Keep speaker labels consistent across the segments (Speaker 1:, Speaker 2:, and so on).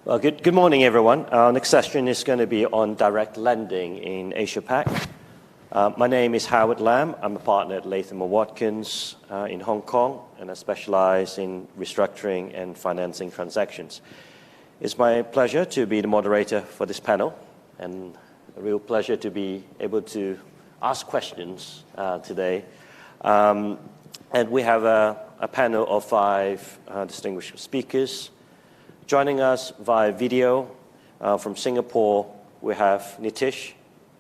Speaker 1: Well, good morning, everyone. Our next session is going to be on direct lending in Asia-Pac. My name is Howard Lam. I'm a partner at Latham & Watkins in Hong Kong, and I specialize in restructuring and financing transactions. It's my pleasure to be the moderator for this panel, and a real pleasure to be able to ask questions today. And we have a panel of 5 distinguished speakers. Joining us via video from Singapore, we have Nitish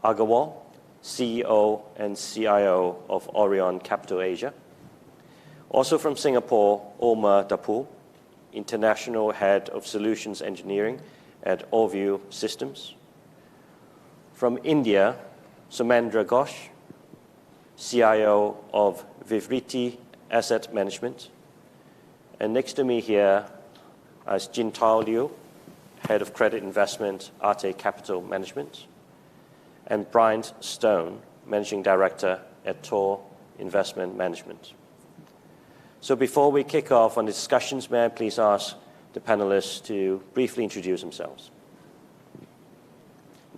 Speaker 1: Agarwal, CEO and CIO of Orion Capital Asia. Also from Singapore, Omar Dapul, International Head of Solutions Engineering at Allview Systems. From India, Sumendra Ghosh, CIO of Vivriti Asset Management. And next to me here is Jintao Liu, Head of Credit Investment, Arte Capital Management, and Brian Stone, Managing Director at Tor Investment Management. So before we kick off on the discussions, may I please ask the panelists to briefly introduce themselves.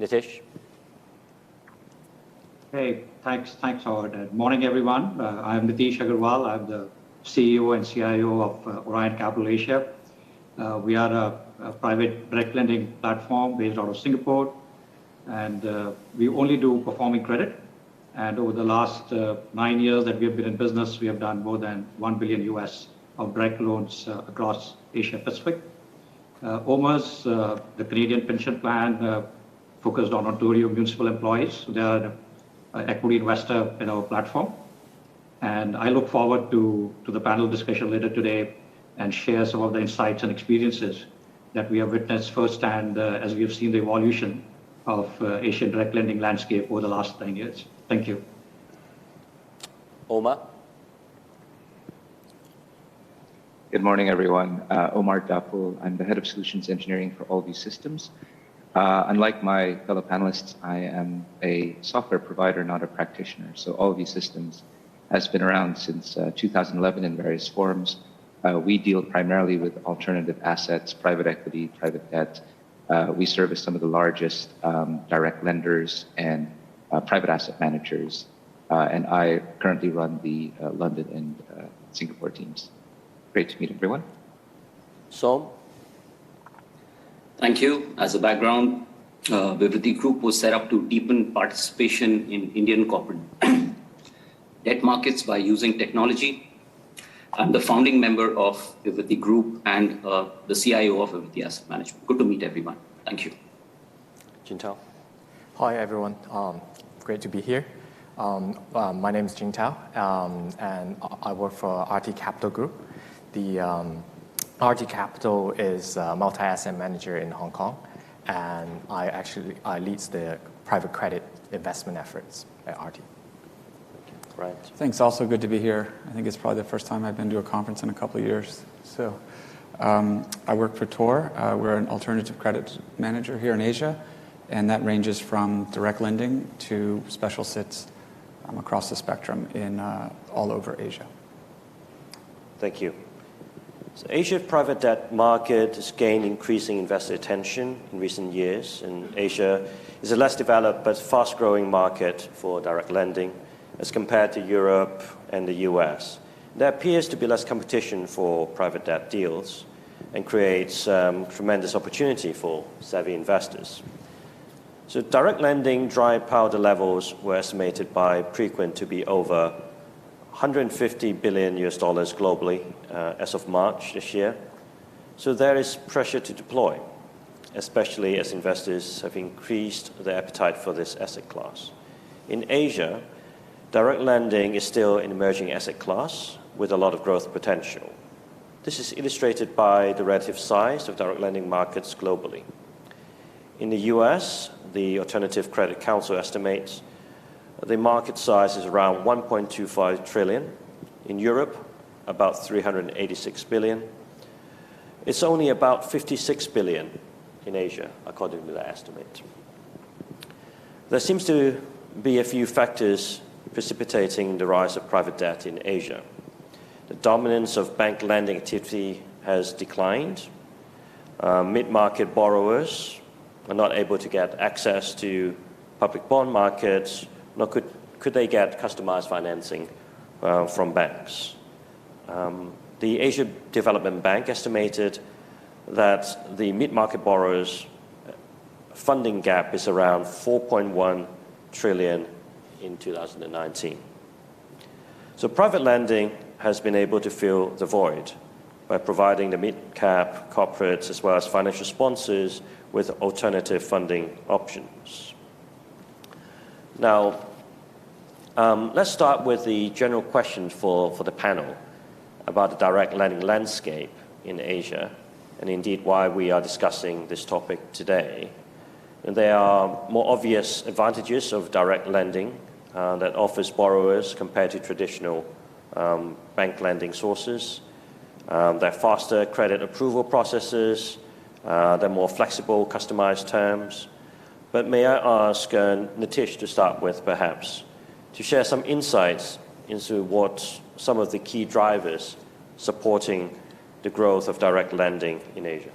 Speaker 1: Nitish.
Speaker 2: Hey, thanks, Howard. Good morning, everyone. I'm Nitish Agarwal. I'm the CEO and CIO of Orion Capital Asia. We are a private direct lending platform based out of Singapore, and we only do performing credit. And over the last 9 years that we have been in business, we have done more than $1 billion US of direct loans across Asia Pacific. Omar's the Canadian pension plan focused on Ontario municipal employees. They are an equity investor in our platform. And I look forward to the panel discussion later today and share some of the insights and experiences that we have witnessed firsthand as we have seen the evolution of Asian direct lending landscape over the last 9 years. Thank you.
Speaker 1: Omar.
Speaker 3: Good morning, everyone. Omar Dapul. I'm the Head of Solutions Engineering for Allview Systems. Unlike my fellow panelists, I am a software provider, not a practitioner. So Allview Systems has been around since 2011 in various forms. We deal primarily with alternative assets, private equity, private debt. We service some of the largest direct lenders and private asset managers. And I currently run the London and Singapore teams. Great to meet everyone.
Speaker 1: Som.
Speaker 4: Thank you. As a background, Vivriti Group was set up to deepen participation in Indian corporate debt markets by using technology. I'm the founding member of Vivriti Group and the CIO of Vivriti Asset Management. Good to meet everyone. Thank you.
Speaker 1: Jintao.
Speaker 5: Hi, everyone. Great to be here. My name is Jintao, and I work for Arte Capital Group. The Arte Capital is a multi-asset manager in Hong Kong, and I lead the private credit investment efforts at Arte.
Speaker 1: Right.
Speaker 6: Thanks. Also good to be here. I think it's probably the first time I've been to a conference in a couple of years. So I work for Tor. We're an alternative credit manager here in Asia, and that ranges from direct lending to special sits across the spectrum in all over Asia.
Speaker 1: Thank you. So Asia private debt market has gained increasing investor attention in recent years, and Asia is a less developed but fast-growing market for direct lending as compared to Europe and the US. There appears to be less competition for private debt deals and creates tremendous opportunity for savvy investors. So direct lending dry powder levels were estimated by Preqin to be over $150 billion globally as of March this year. So there is pressure to deploy, especially as investors have increased their appetite for this asset class. In Asia, direct lending is still an emerging asset class with a lot of growth potential. This is illustrated by the relative size of direct lending markets globally. In the US, the Alternative Credit Council estimates the market size is around $1.25 trillion. In Europe, about $386 billion. It's only about $56 billion in Asia, according to the estimate. There seems to be a few factors precipitating the rise of private debt in Asia. The dominance of bank lending activity has declined. mid-market borrowers are not able to get access to public bond markets, nor could they get customized financing from banks. The Asia Development Bank estimated that the mid-market borrowers' funding gap is around 4.1 trillion in 2019. So private lending has been able to fill the void by providing the mid-cap corporates as well as financial sponsors with alternative funding options. Now, let's start with the general question for the panel about the direct lending landscape in Asia, and indeed why we are discussing this topic today. And there are more obvious advantages of direct lending that offers borrowers compared to traditional bank lending sources. They're faster credit approval processes, they're more flexible, customized terms. But may I ask Nitish to start with, perhaps, to share some insights into what some of the key drivers supporting the growth of direct lending in Asia.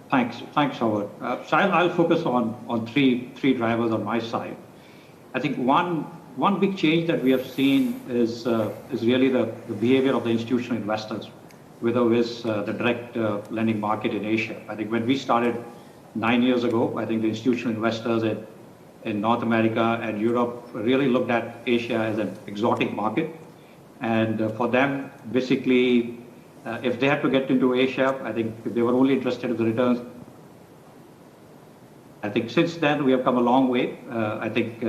Speaker 2: Thanks, Howard. So I'll focus on three drivers on my side. I think one big change that we have seen is really the behavior of the institutional investors, whether it's the direct lending market in Asia. I think when we started 9 years ago, I think the institutional investors in North America and Europe really looked at Asia as an exotic market. And for them, basically, if they had to get into Asia, I think they were only interested in the returns. I think since then we have come a long way. I think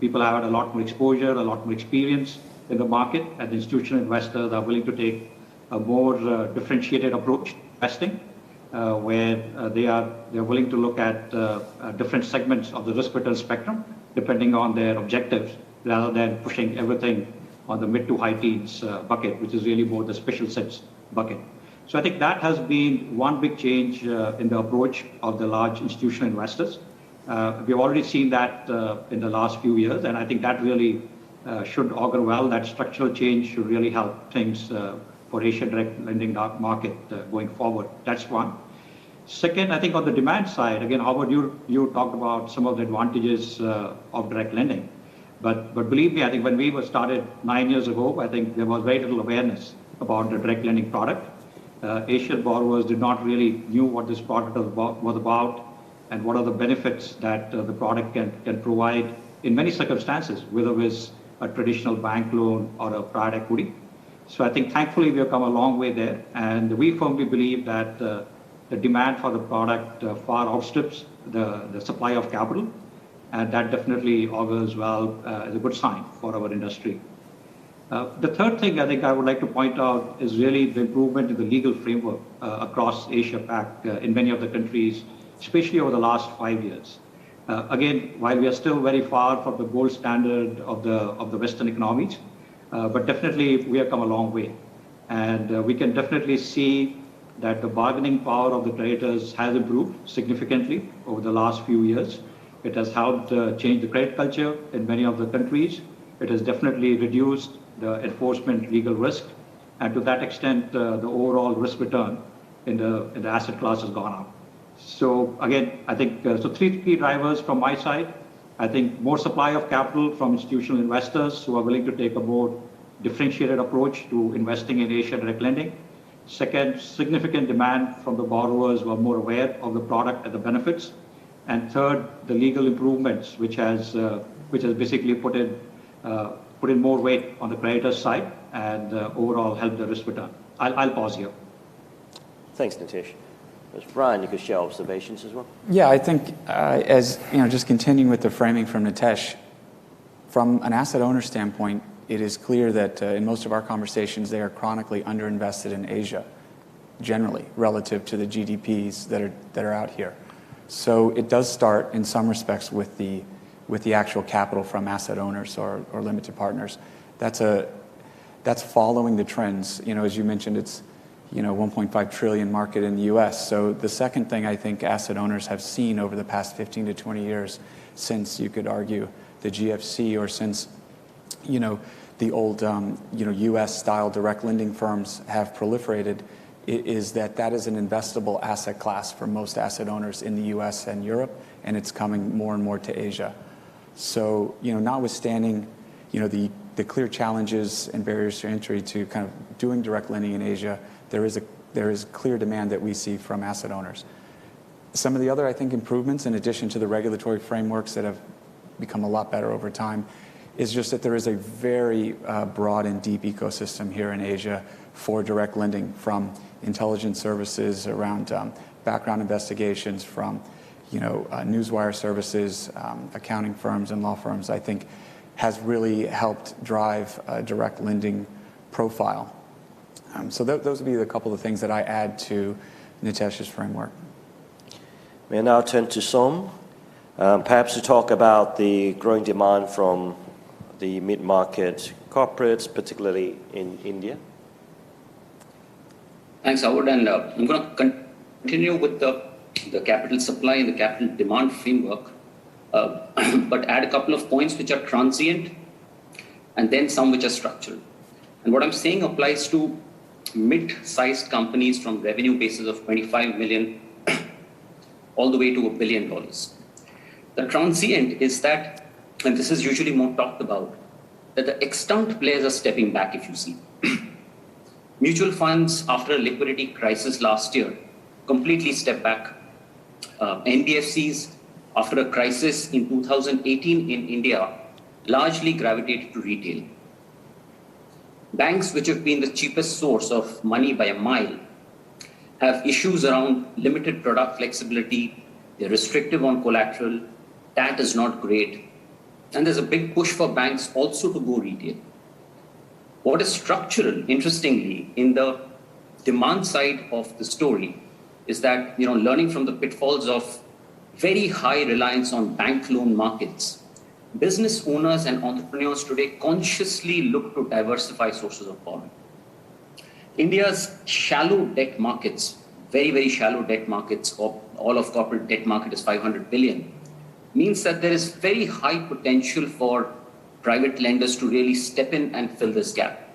Speaker 2: people have had a lot more exposure, a lot more experience in the market, and the institutional investors are willing to take a more differentiated approach to investing, where they are willing to look at different segments of the risk-return spectrum, depending on their objectives, rather than pushing everything on the mid to high teens bucket, which is really more the special sets bucket. So I think that has been one big change in the approach of the large institutional investors. We've already seen that in the last few years, and I think that really should augur well. That structural change should really help things for Asia direct lending market going forward. That's one. Second, I think on the demand side, again, Howard, you talked about some of the advantages of direct lending. But believe me, I think when we were started 9 years ago, I think there was very little awareness about the direct lending product. Asian borrowers did not really knew what this product was about and what are the benefits that the product can provide in many circumstances, whether it's a traditional bank loan or a private equity. So I think thankfully we have come a long way there, and we firmly believe that the demand for the product far outstrips the supply of capital, and that definitely augurs well as a good sign for our industry. The third thing I think I would like to point out is really the improvement in the legal framework across Asia Pac in many of the countries, especially over the last 5 years. Again, while we are still very far from the gold standard of the Western economies, but definitely we have come a long way. And we can definitely see that the bargaining power of the creditors has improved significantly over the last few years. It has helped change the credit culture in many of the countries. It has definitely reduced the enforcement legal risk, and to that extent, the overall risk return in the asset class has gone up. So again, I think so three key drivers from my side. I think more supply of capital from institutional investors who are willing to take a more differentiated approach to investing in Asia direct lending. Second, significant demand from the borrowers who are more aware of the product and the benefits. And third, the legal improvements, which has basically put in more weight on the creditor's side and overall help the risk return. I'll pause here.
Speaker 1: Thanks, Nitish. Brian, you could share observations as well.
Speaker 6: Yeah, I think as you know, just continuing with the framing from Nitesh, from an asset owner standpoint, it is clear that in most of our conversations, they are chronically underinvested in Asia, generally, relative to the GDPs that are out here. So it does start in some respects with the actual capital from asset owners or limited partners. That's following the trends. You know, as you mentioned, it's 1.5 trillion market in the U.S. So the second thing I think asset owners have seen over the past 15 to 20 years, since you could argue the GFC or since the old U.S. style direct lending firms have proliferated, is that that is an investable asset class for most asset owners in the US and Europe, and it's coming more and more to Asia. So, notwithstanding, the clear challenges and barriers to entry to kind of doing direct lending in Asia, there is clear demand that we see from asset owners. Some of the other, I think, improvements, in addition to the regulatory frameworks that have become a lot better over time, is just that there is a very broad and deep ecosystem here in Asia for direct lending, from intelligence services around background investigations, from newswire services, accounting firms and law firms, I think has really helped drive a direct lending profile. So those would be a couple of things that I add to Nitesh's framework.
Speaker 1: May I now turn to Som, perhaps to talk about the growing demand from the mid-market corporates, particularly in India.
Speaker 4: Thanks, Howard. And I'm going to continue with the capital supply and the capital demand framework, but add a couple of points which are transient and then some which are structural. And what I'm saying applies to mid-sized companies from revenue bases of 25 million all the way to $1 billion. The transient is that, and this is usually more talked about, that the extant players are stepping back, if you see. Mutual funds, after a liquidity crisis last year, completely stepped back. NBFCs, after a crisis in 2018 in India, largely gravitated to retail. Banks, which have been the cheapest source of money by a mile, have issues around limited product flexibility, they're restrictive on collateral, that is not great. And there's a big push for banks also to go retail. What is structural, interestingly, in the demand side of the story is that, learning from the pitfalls of very high reliance on bank loan markets, business owners and entrepreneurs today consciously look to diversify sources of borrowing. India's shallow debt markets, very, very shallow debt markets, all of corporate debt market is 500 billion, means that there is very high potential for private lenders to really step in and fill this gap.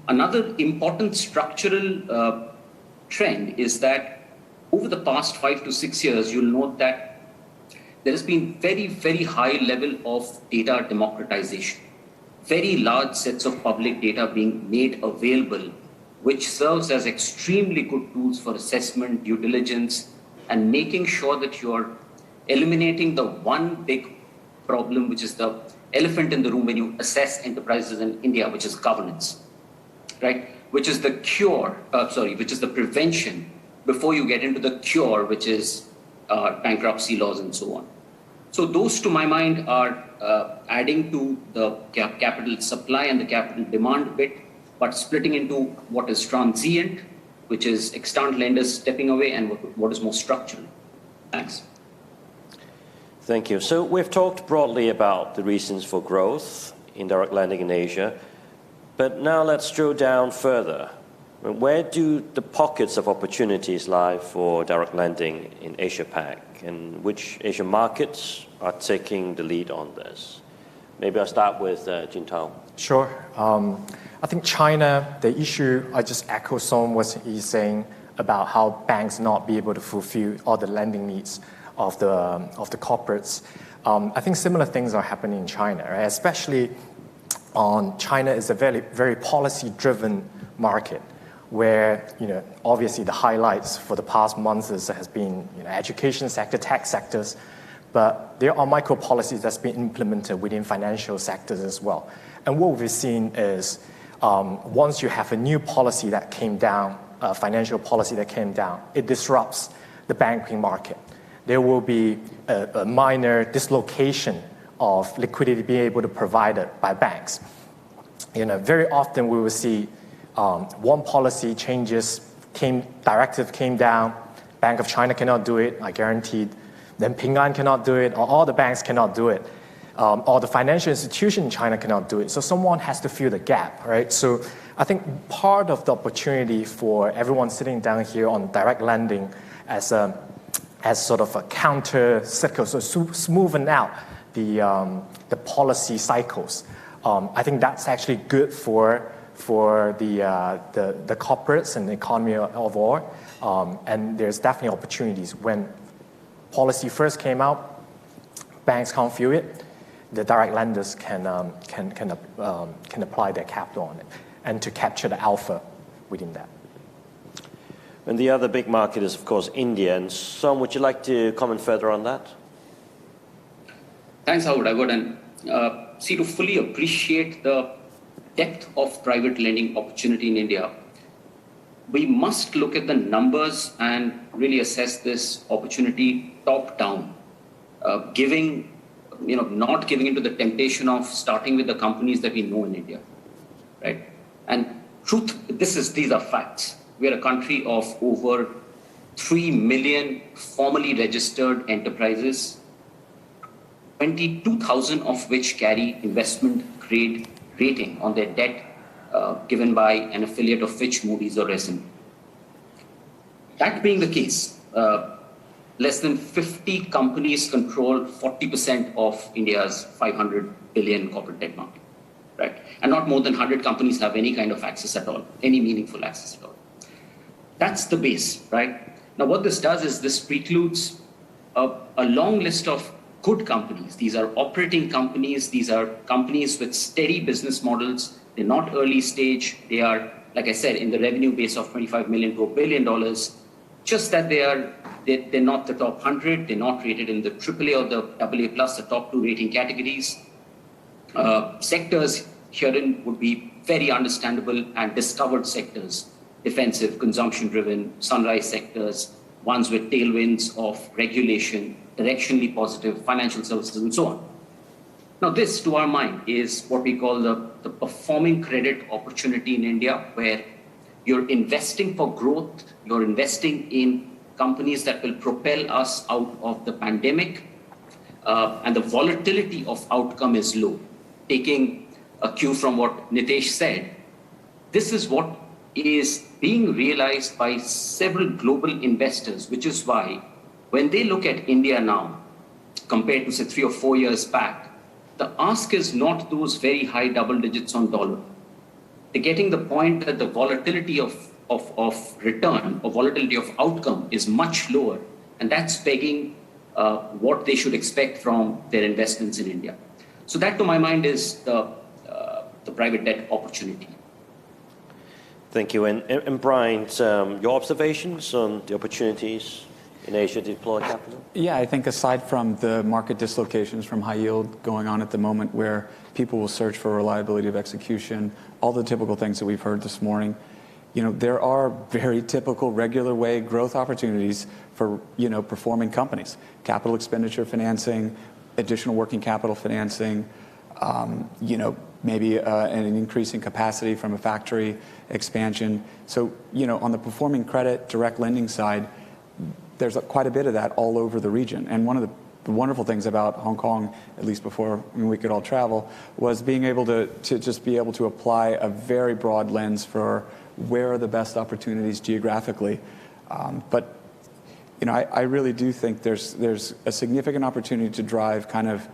Speaker 4: Another important structural trend is that over the past 5 to 6 years, you'll note that there has been very, very high level of data democratization, very large sets of public data being made available, which serves as extremely good tools for assessment, due diligence, and making sure that you're eliminating the one big problem, which is the elephant in the room when you assess enterprises in India, which is governance, right? Which is the which is the prevention before you get into the cure, which is bankruptcy laws and so on. So those, to my mind, are adding to the capital supply and the capital demand bit, but splitting into what is transient, which is extant lenders stepping away, and what is more structural. Thanks.
Speaker 1: Thank you. So we've talked broadly about the reasons for growth in direct lending in Asia, but now let's drill down further. Where do the pockets of opportunities lie for direct lending in Asia-Pac, and which Asian markets are taking the lead on this? Maybe I'll start with Jintao.
Speaker 5: Sure. I think China, the issue, I just echo some what he's saying about how banks not be able to fulfill all the lending needs of the corporates. I think similar things are happening in China, right? Especially China is a very, very policy-driven market, where obviously the highlights for the past months has been education sector, tech sectors, but there are micro policies that's been implemented within financial sectors as well. And what we've seen is once you have a new policy that came down, financial policy that came down, it disrupts the banking market. There will be a minor dislocation of liquidity being able to provide it by banks. Very often we will see one policy changes, directive came down, Bank of China cannot do it, I guaranteed. Then Ping An cannot do it, or all the banks cannot do it, or the financial institution in China cannot do it. So someone has to fill the gap, right? So I think part of the opportunity for everyone sitting down here on direct lending as sort of a counter cycle, so smoothing out the policy cycles. I think that's actually good for for the corporates and the economy overall. And there's definitely opportunities. When policy first came out, banks can't feel it. The direct lenders can apply their capital on it and to capture the alpha within that.
Speaker 1: And the other big market is, of course, India. And Som, would you like to comment further on that?
Speaker 4: Thanks, Howard. I would. And to fully appreciate the depth of private lending opportunity in India, we must look at the numbers and really assess this opportunity top down, not giving into the temptation of starting with the companies that we know in India, right? And these are facts. We are a country of over 3 million formally registered enterprises, 22,000 of which carry investment grade rating on their debt given by an affiliate of Fitch, Moody's, or S&P. That being the case, less than 50 companies control 40% of India's 500 billion corporate debt market, right? And not more than 100 companies have any kind of access at all, any meaningful access at all. That's the base, right? Now, what this does is this precludes a long list of good companies. These are operating companies. These are companies with steady business models. They're not early stage. They are, like I said, in the revenue base of $25 million to $1 billion. Just that they're not the top 100. They're not rated in the AAA or the AA plus, the top 2 rating categories. Sectors herein would be very understandable and discovered sectors. Defensive, consumption-driven, sunrise sectors, ones with tailwinds of regulation, directionally positive, financial services, and so on. Now, this, to our mind, is what we call the performing credit opportunity in India, where you're investing for growth, you're investing in companies that will propel us out of the pandemic, and the volatility of outcome is low. Taking a cue from what Nitesh said, this is what is being realized by several global investors, which is why when they look at India now, compared to say 3 or 4 years back, the ask is not those very high double digits on dollar. They're getting the point that the volatility of return or volatility of outcome is much lower, and that's begging what they should expect from their investments in India. So that, to my mind, is the private debt opportunity.
Speaker 1: Thank you. And Brian, your observations on the opportunities in Asia to deploy capital?
Speaker 6: Yeah, I think aside from the market dislocations from high yield going on at the moment, where people will search for reliability of execution, all the typical things that we've heard this morning, there are very typical regular way growth opportunities for, performing companies. Capital expenditure financing, additional working capital financing, maybe an increase in capacity from a factory expansion. So, on the performing credit direct lending side, there's quite a bit of that all over the region. And one of the wonderful things about Hong Kong, at least before we could all travel, was being able to just be able to apply a very broad lens for where are the best opportunities geographically. But I really do think there's a significant opportunity to drive kind of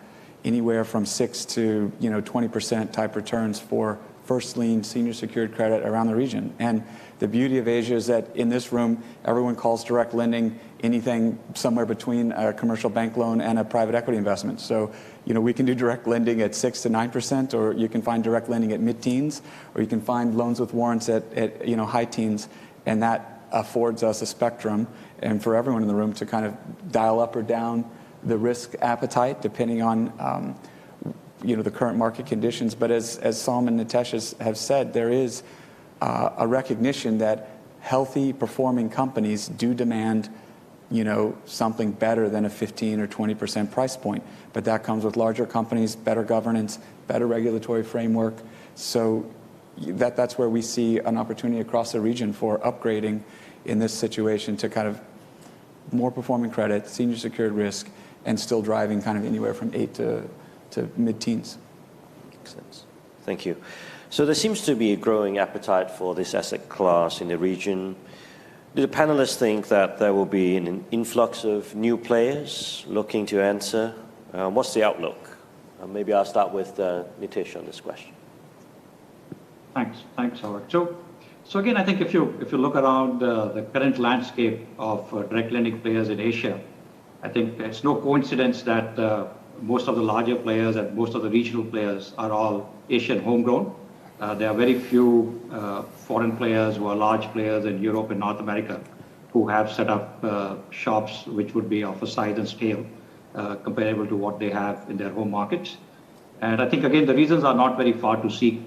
Speaker 6: anywhere from 6 to 20% type returns for first lien senior secured credit around the region. And the beauty of Asia is that in this room, everyone calls direct lending anything somewhere between a commercial bank loan and a private equity investment. So, we can do direct lending at 6 to 9%, or you can find direct lending at mid-teens, or you can find loans with warrants at high teens, and that affords us a spectrum, and for everyone in the room to kind of dial up or down the risk appetite depending on the current market conditions. But as Som and Nitesh have said, there is a recognition that healthy performing companies do demand something better than a 15 or 20% price point. But that comes with larger companies, better governance, better regulatory framework. So that's where we see an opportunity across the region for upgrading in this situation to kind of more performing credit, senior secured risk, and still driving kind of anywhere from 8 to mid-teens.
Speaker 1: Makes sense. Thank you. So there seems to be a growing appetite for this asset class in the region. Do the panelists think that there will be an influx of new players looking to enter? What's the outlook? Maybe I'll start with Nitesh on this question.
Speaker 2: Thanks, Howard. So again, I think if you look around the current landscape of direct lending players in Asia, I think it's no coincidence that most of the larger players and most of the regional players are all Asian homegrown. There are very few foreign players who are large players in Europe and North America who have set up shops which would be of a size and scale comparable to what they have in their home markets. And I think, again, the reasons are not very far to seek.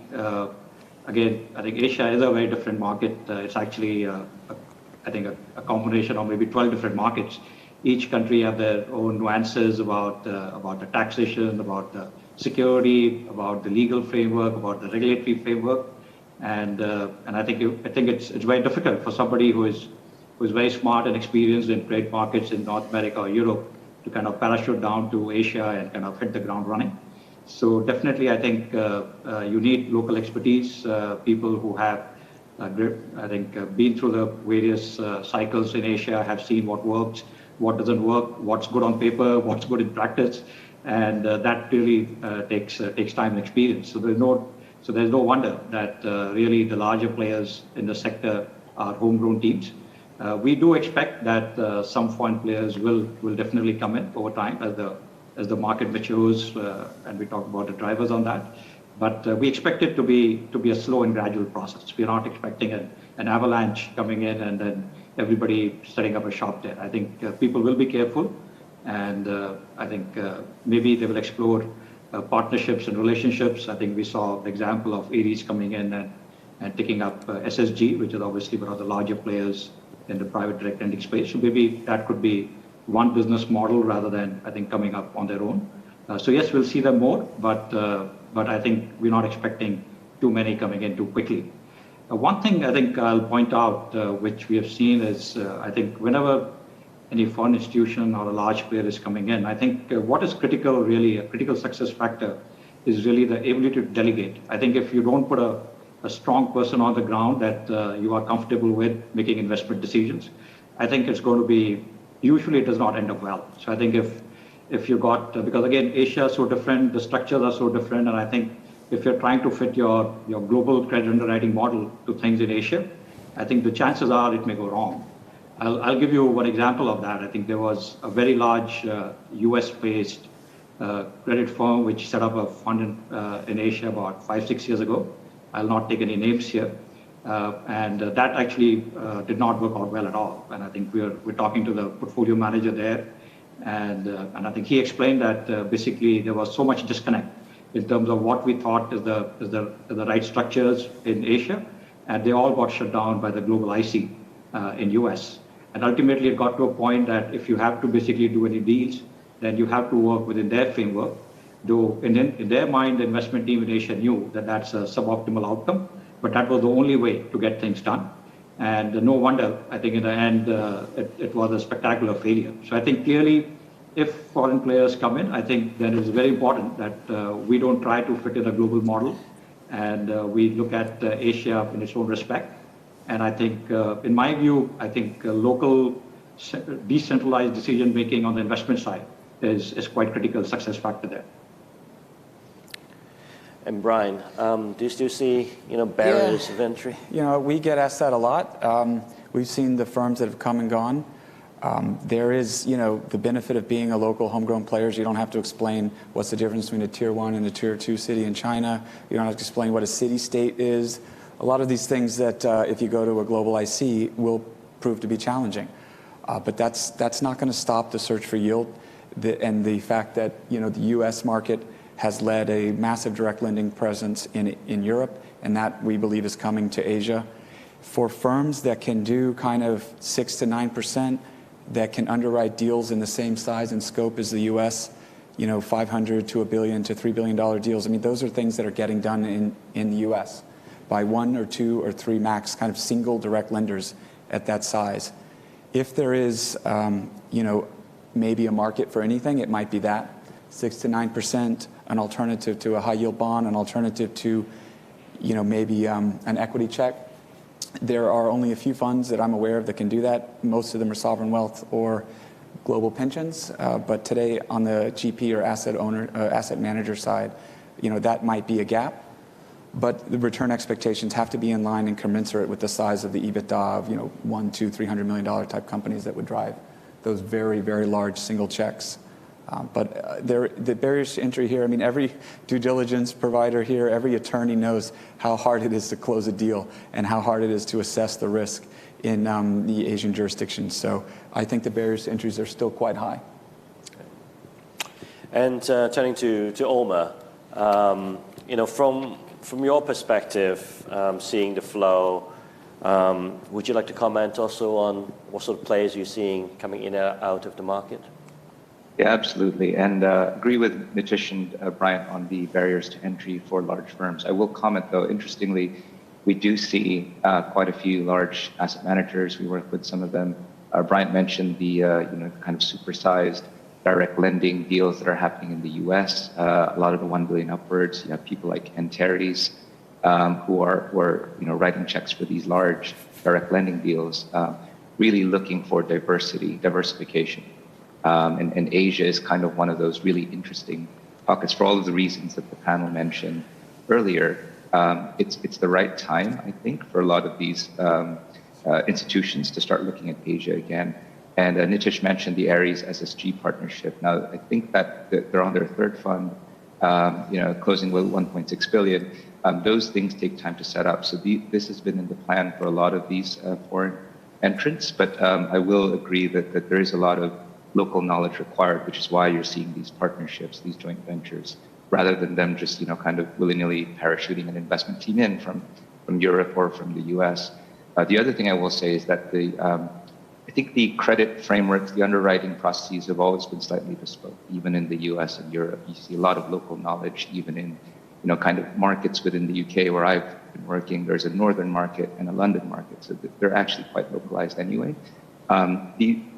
Speaker 2: Again, I think Asia is a very different market. It's actually, I think, a combination of maybe 12 different markets. Each country have their own nuances about the taxation, about the security, about the legal framework, about the regulatory framework, and I think it's very difficult for somebody who's very smart and experienced in trade markets in North America or Europe to kind of parachute down to Asia and kind of hit the ground running. So definitely, I think you need local expertise, people who have, been through the various cycles in Asia, have seen what works, what doesn't work, what's good on paper, what's good in practice, and that really takes time and experience. So there's no wonder that really the larger players in the sector are homegrown teams. We do expect that some foreign players will definitely come in over time as the market matures, and we talk about the drivers on that. But we expect it to be a slow and gradual process. We're not expecting an avalanche coming in and then everybody setting up a shop there. I think people will be careful, and I think maybe they will explore partnerships and relationships. I think we saw the example of Ares coming in and taking up SSG, which is obviously one of the larger players in the private direct lending space. So maybe that could be one business model rather than, I think, coming up on their own. So yes, we'll see them more, but I think we're not expecting too many coming in too quickly. One thing I think I'll point out, which we have seen is, I think whenever any foreign institution or a large player is coming in, I think what is critical, really, a critical success factor is really the ability to delegate. I think if you don't put a strong person on the ground that you are comfortable with making investment decisions, I think it's going to be, usually it does not end up well. So I think if you got, because again, Asia is so different, the structures are so different, and I think if you're trying to fit your global credit underwriting model to things in Asia, I think the chances are it may go wrong. I'll give you one example of that. I think there was a very large US-based credit firm which set up a fund in Asia about 5-6 years ago. I'll not take any names here. And that actually did not work out well at all. And I think we're talking to the portfolio manager there, and I think he explained that basically there was so much disconnect in terms of what we thought is the right structures in Asia, and they all got shut down by the global IC in US. And ultimately it got to a point that if you have to basically do any deals, then you have to work within their framework. Though in their mind, the investment team in Asia knew that that's a suboptimal outcome, but that was the only way to get things done. And no wonder, I think in the end, it was a spectacular failure. So I think clearly, if foreign players come in, I think then it's very important that we don't try to fit in a global model, and we look at Asia in its own respect. And I think, in my view, I think local decentralized decision making on the investment side is quite critical success factor there.
Speaker 1: And Brian, do you still see, barriers of entry?
Speaker 6: We get asked that a lot. We've seen the firms that have come and gone. There is, the benefit of being a local homegrown player. You don't have to explain what's the difference between a tier 1 and a tier 2 city in China. You don't have to explain what a city-state is. A lot of these things that if you go to a global IC will prove to be challenging. But that's not going to stop the search for yield. And the fact that, the U.S. market has led a massive direct lending presence in Europe, and that we believe is coming to Asia. For firms that can do kind of 6 to 9%, that can underwrite deals in the same size and scope as the U.S., $500 to $1 billion to $3 billion deals. I mean, those are things that are getting done in the U.S. by 1 or 2 or 3 max, kind of single direct lenders at that size. If there is, maybe a market for anything, it might be that 6 to 9%, an alternative to a high yield bond, an alternative to, maybe an equity check. There are only a few funds that I'm aware of that can do that. Most of them are sovereign wealth or global pensions. But today on the GP or asset manager side, that might be a gap. but the return expectations have to be in line and commensurate with the size of the EBITDA of, $100, $200, $300 million type companies that would drive those very, very large single checks. The barriers to entry here, I mean, every due diligence provider here, every attorney knows how hard it is to close a deal and how hard it is to assess the risk in the Asian jurisdictions. So I think the barriers to entries are still quite high.
Speaker 1: And turning to Omar, from your perspective, seeing the flow, would you like to comment also on what sort of players you're seeing coming in and out of the market?
Speaker 3: Yeah, absolutely. And agree with Nitish and Bryant on the barriers to entry for large firms. I will comment, though, interestingly, we do see quite a few large asset managers. We work with some of them. Bryant mentioned the kind of supersized direct lending deals that are happening in the U.S. A lot of the 1 billion upwards. You have people like Ken Terry's who are writing checks for these large direct lending deals, really looking for diversification. And Asia is kind of one of those really interesting pockets for all of the reasons that the panel mentioned earlier. It's the right time, I think, for a lot of these institutions to start looking at Asia again. And Nitish mentioned the Ares SSG partnership. Now, I think that they're on their third fund, closing with 1.6 billion. Those things take time to set up. So this has been in the plan for a lot of these foreign entrants. But I will agree that there is a lot of local knowledge required, which is why you're seeing these partnerships, these joint ventures, rather than them just kind of willy-nilly parachuting an investment team in from Europe or from the US. The other thing I will say is that I think the credit frameworks, the underwriting processes have always been slightly bespoke, even in the US and Europe. You see a lot of local knowledge, even in kind of markets within the UK where I've been working. There's a northern market and a London market, so they're actually quite localized anyway.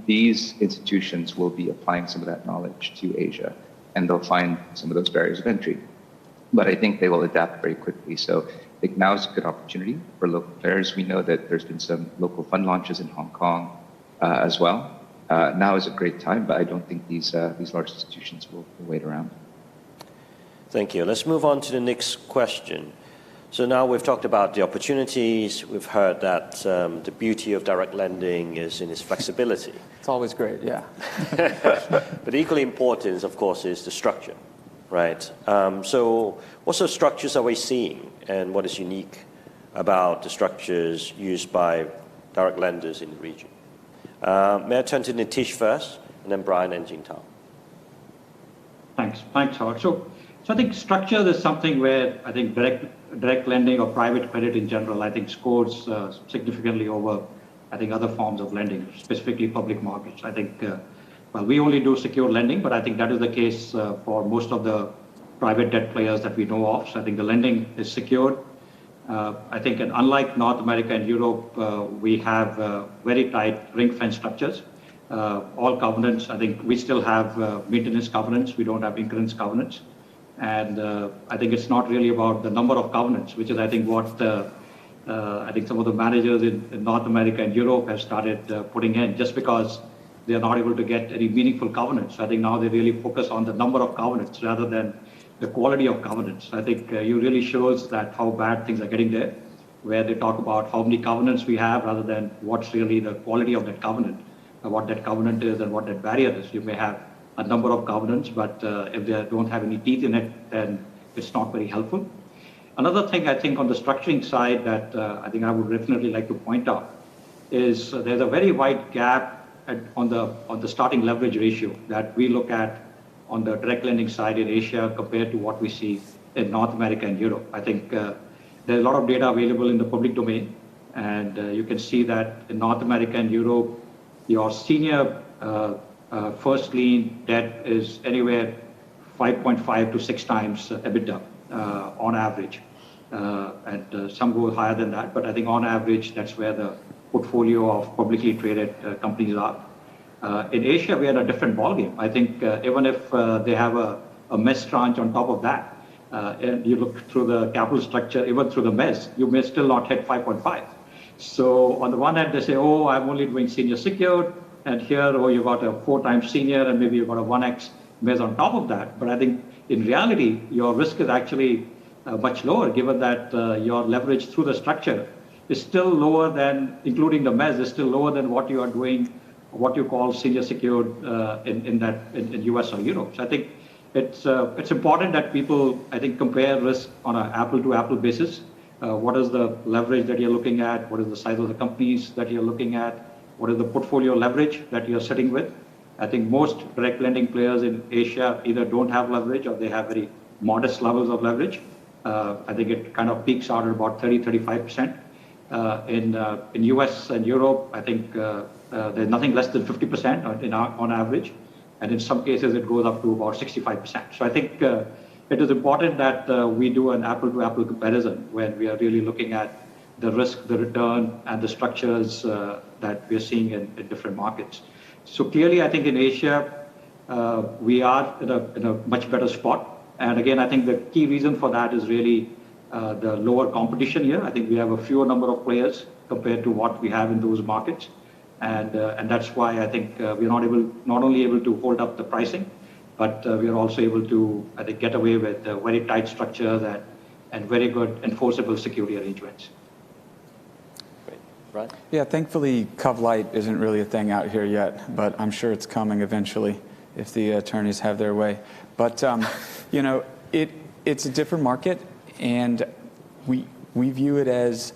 Speaker 3: These institutions will be applying some of that knowledge to Asia, and they'll find some of those barriers of entry. But I think they will adapt very quickly. So I think now is a good opportunity for local players. We know that there's been some local fund launches in Hong Kong as well. Now is a great time, but I don't think these large institutions will wait around.
Speaker 1: Thank you. Let's move on to the next question. So now we've talked about the opportunities. We've heard that the beauty of direct lending is in its flexibility.
Speaker 6: It's always great, yeah.
Speaker 1: But equally important, of course, is the structure, right? So what sort of structures are we seeing, and what is unique about the structures used by direct lenders in the region? May I turn to Nitish first, and then Brian and Jingtao.
Speaker 2: Thanks, Howard. So I think structure is something where I think direct lending or private credit in general, I think scores significantly over, I think, other forms of lending, specifically public markets. I think, we only do secured lending, but I think that is the case for most of the private debt players that we know of. So I think the lending is secured. I think, and unlike North America and Europe, we have very tight ring-fence structures. All covenants, I think we still have maintenance covenants. We don't have incurrence covenants. And I think it's not really about the number of covenants, which is, I think, what I think some of the managers in North America and Europe have started putting in, just because they are not able to get any meaningful covenants. I think now they really focus on the number of covenants rather than the quality of covenants. I think you really shows that how bad things are getting there, where they talk about how many covenants we have rather than what's really the quality of that covenant, what that covenant is and what that barrier is. You may have a number of covenants, but if they don't have any teeth in it, then it's not very helpful. Another thing I think on the structuring side that I think I would definitely like to point out is there's a very wide gap on the starting leverage ratio that we look at on the direct lending side in Asia compared to what we see in North America and Europe. I think there's a lot of data available in the public domain, and you can see that in North America and Europe, your senior first lien debt is anywhere 5.5 to 6 times EBITDA on average. And some go higher than that, but I think on average, that's where the portfolio of publicly traded companies are. In Asia, we are in a different ballgame. I think even if they have a mezz tranche on top of that, and you look through the capital structure, even through the mezz, you may still not hit 5.5. So on the one hand, they say, oh, I'm only doing senior secured, and here, oh, you got a 4 times senior, and maybe you've got a 1x mezz on top of that. But I think in reality, your risk is actually much lower, given that your leverage through the structure is still lower than, including the mezz, is still lower than what you are doing, what you call senior secured in US or Europe. So I think it's important that people, I think, compare risk on an apple-to-apple basis. What is the leverage that you're looking at? What is the size of the companies that you're looking at? What is the portfolio leverage that you're sitting with? I think most direct lending players in Asia either don't have leverage or they have very modest levels of leverage. I think it kind of peaks out at about 30-35%. In US and Europe, I think there's nothing less than 50% on average. And in some cases, it goes up to about 65%. So I think it is important that we do an apple-to-apple comparison when we are really looking at the risk, the return, and the structures that we are seeing in different markets. So clearly, I think in Asia, we are in a much better spot. And again, I think the key reason for that is really the lower competition here. I think we have a fewer number of players compared to what we have in those markets. And that's why I think we're not only able to hold up the pricing, but we are also able to, I think, get away with very tight structures and very good enforceable security arrangements.
Speaker 1: Great. Right?
Speaker 6: Yeah, thankfully, Cov Light isn't really a thing out here yet, but I'm sure it's coming eventually if the attorneys have their way. But, you know, it's a different market, and we view it as,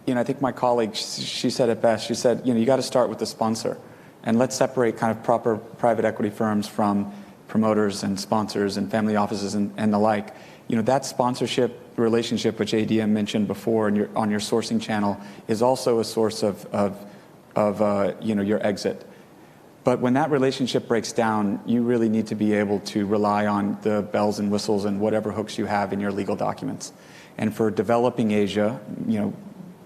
Speaker 6: you know, I think my colleague, she said it best. She said, you know, you got to start with the sponsor, and let's separate kind of proper private equity firms from promoters and sponsors and family offices and the like. You know, that sponsorship relationship, which ADM mentioned before on your sourcing channel, is also a source of you know, your exit. But when that relationship breaks down, you really need to be able to rely on the bells and whistles and whatever hooks you have in your legal documents. And for developing Asia, you know,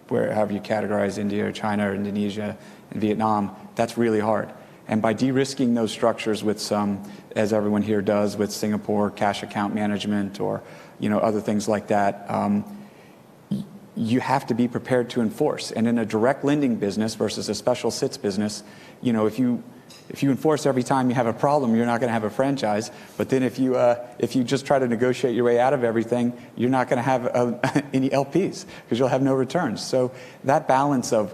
Speaker 6: wherever you categorize India or China or Indonesia and Vietnam, that's really hard. And by de-risking those structures with some, as everyone here does, with Singapore cash account management or, you know, other things like that, you have to be prepared to enforce. And in a direct lending business versus a special sits business, you know, if you enforce every time you have a problem, you're not going to have a franchise. But then if you just try to negotiate your way out of everything, you're not going to have any LPs because you'll have no returns. So that balance of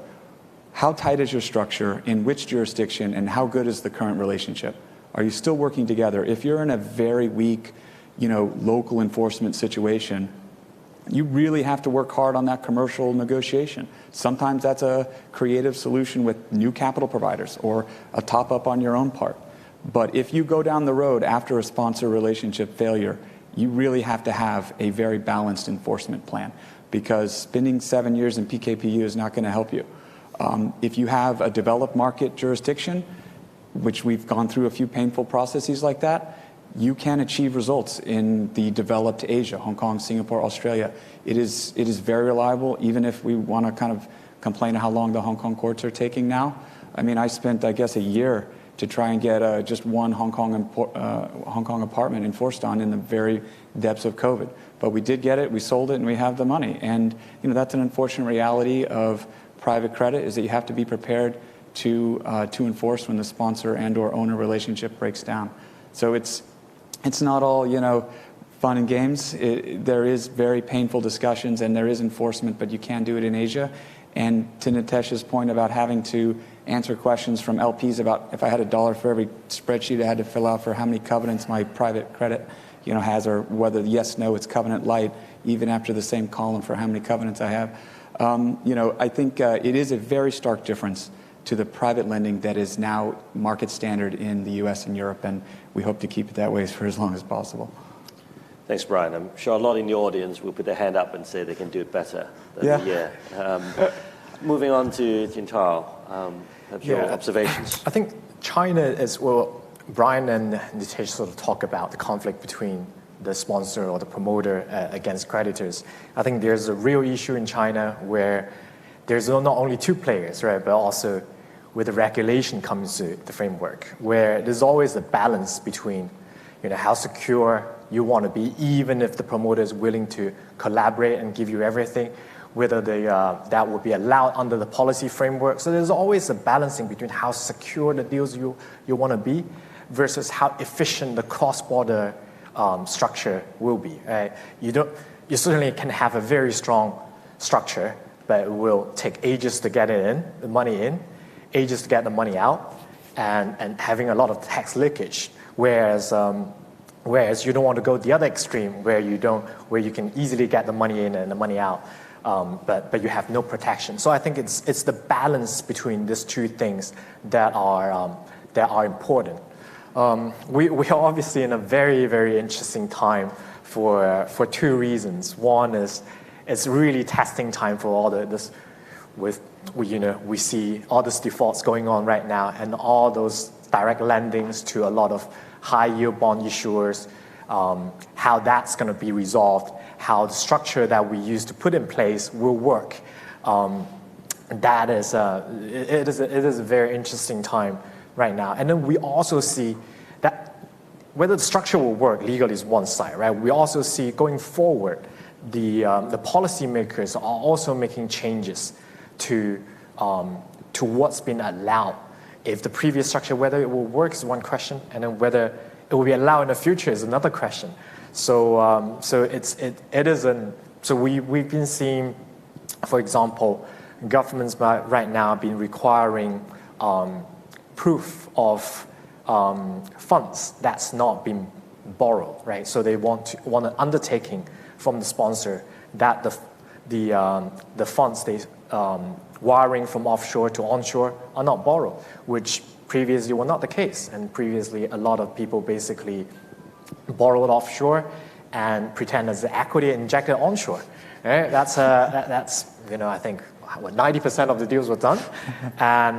Speaker 6: how tight is your structure, in which jurisdiction, and how good is the current relationship? Are you still working together? If you're in a very weak, you know, local enforcement situation, you really have to work hard on that commercial negotiation. Sometimes that's a creative solution with new capital providers or a top up on your own part. But if you go down the road after a sponsor relationship failure, you really have to have a very balanced enforcement plan, because spending 7 years in PKPU is not going to help you. If you have a developed market jurisdiction, which we've gone through a few painful processes like that, you can achieve results in the developed Asia, Hong Kong, Singapore, Australia. It is very reliable, even if we want to kind of complain how long the Hong Kong courts are taking now. I mean, I spent, I guess, a year to try and get just one Hong Kong apartment enforced on in the very depths of COVID. But we did get it, we sold it, and we have the money. And, you know, that's an unfortunate reality of private credit, is that you have to be prepared to enforce when the sponsor and or owner relationship breaks down. So it's not all, you know, fun and games. There is very painful discussions and there is enforcement, but you can do it in Asia. And to Nitesh's point about having to answer questions from LPs about if I had $1 for every spreadsheet I had to fill out for how many covenants my private credit, you know, has, or whether yes, no, it's covenant light, even after the same column for how many covenants I have. You know, I think it is a very stark difference to the private lending that is now market standard in the US and Europe, and we hope to keep it that way for as long as possible.
Speaker 1: Thanks, Brian. I'm sure a lot in the audience will put their hand up and say they can do it better than the year. Moving on to Jintao, have your observations?
Speaker 5: I think China is, well, Brian and Nitesh sort of talk about the conflict between the sponsor or the promoter against creditors. I think there's a real issue in China where there's not only two players, right, but also where the regulation comes to the framework, where there's always a balance between, you know, how secure you want to be, even if the promoter is willing to collaborate and give you everything, whether that would be allowed under the policy framework. So there's always a balancing between how secure the deals you want to be versus how efficient the cross-border structure will be. you certainly can have a very strong structure, but it will take ages to get the money in, ages to get the money out, and having a lot of tax leakage. Whereas you don't want to go the other extreme where you can easily get the money in and the money out, but you have no protection. So I think it's the balance between these two things that are important. We are obviously in a very, very interesting time for two reasons. One is it's really testing time for all this. We see all these defaults going on right now, and all those direct lendings to a lot of high yield bond issuers, how that's going to be resolved, how the structure that we used to put in place will work. It is a very interesting time right now. And then we also see that whether the structure will work legally is one side, right? We also see going forward, the policymakers are also making changes to what's been allowed. If the previous structure, whether it will work is one question, and then whether it will be allowed in the future is another question. So we've been seeing, for example, governments right now have been requiring proof of funds that's not been borrowed, right? So they want an undertaking from the sponsor that the funds they wiring from offshore to onshore are not borrowed, which previously were not the case. And previously, a lot of people basically borrowed offshore and pretend as the equity injected onshore. Right? That's I think 90% of the deals were done, and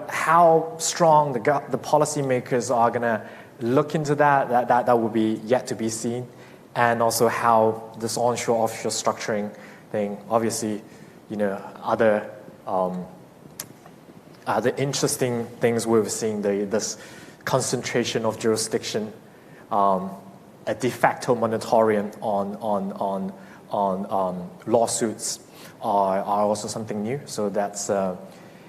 Speaker 5: how strong the policymakers are gonna look into that will be yet to be seen, and also how this onshore offshore structuring thing, obviously, other interesting things we've seen, this concentration of jurisdiction, a de facto moratorium on lawsuits are also something new. So that's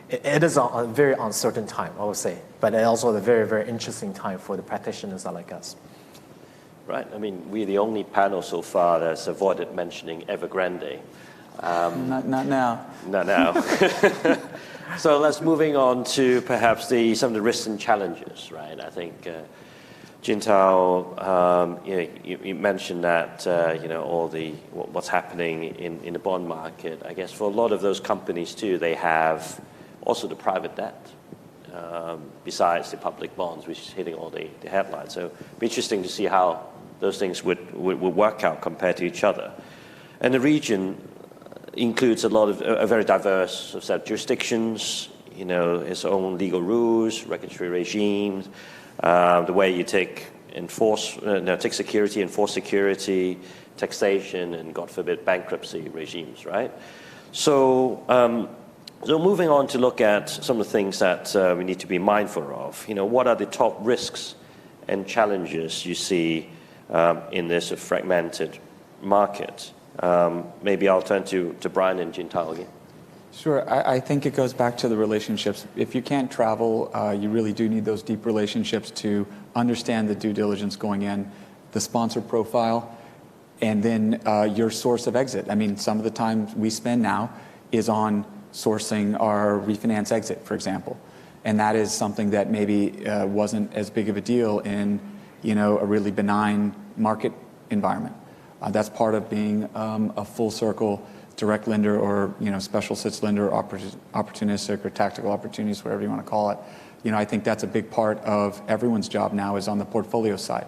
Speaker 5: it is a very uncertain time, I would say, but also a very, very interesting time for the practitioners like us.
Speaker 1: Right. I mean, we're the only panel so far that's avoided mentioning Evergrande.
Speaker 6: Not now.
Speaker 1: Not now. So let's moving on to perhaps some of the risks and challenges, right? I think Jintao, you mentioned that all what's happening in the bond market. I guess for a lot of those companies too, they have also the private debt besides the public bonds, which is hitting all the headlines. So it'd be interesting to see how those things would work out compared to each other. And the region includes a very diverse set of jurisdictions, its own legal rules, regulatory regimes, the way you take security, enforce security, taxation, and God forbid bankruptcy regimes, right? So moving on to look at some of the things that we need to be mindful of. What are the top risks and challenges you see in this fragmented market? Maybe I'll turn to Brian and Jintao again.
Speaker 6: Sure. I think it goes back to the relationships. If you can't travel, you really do need those deep relationships to understand the due diligence going in, the sponsor profile, and then your source of exit. I mean, some of the time we spend now is on sourcing our refinance exit, for example. And that is something that maybe wasn't as big of a deal in, a really benign market environment. That's part of being a full circle direct lender or special sits lender, opportunistic or tactical opportunities, whatever you want to call it. I think that's a big part of everyone's job now is on the portfolio side.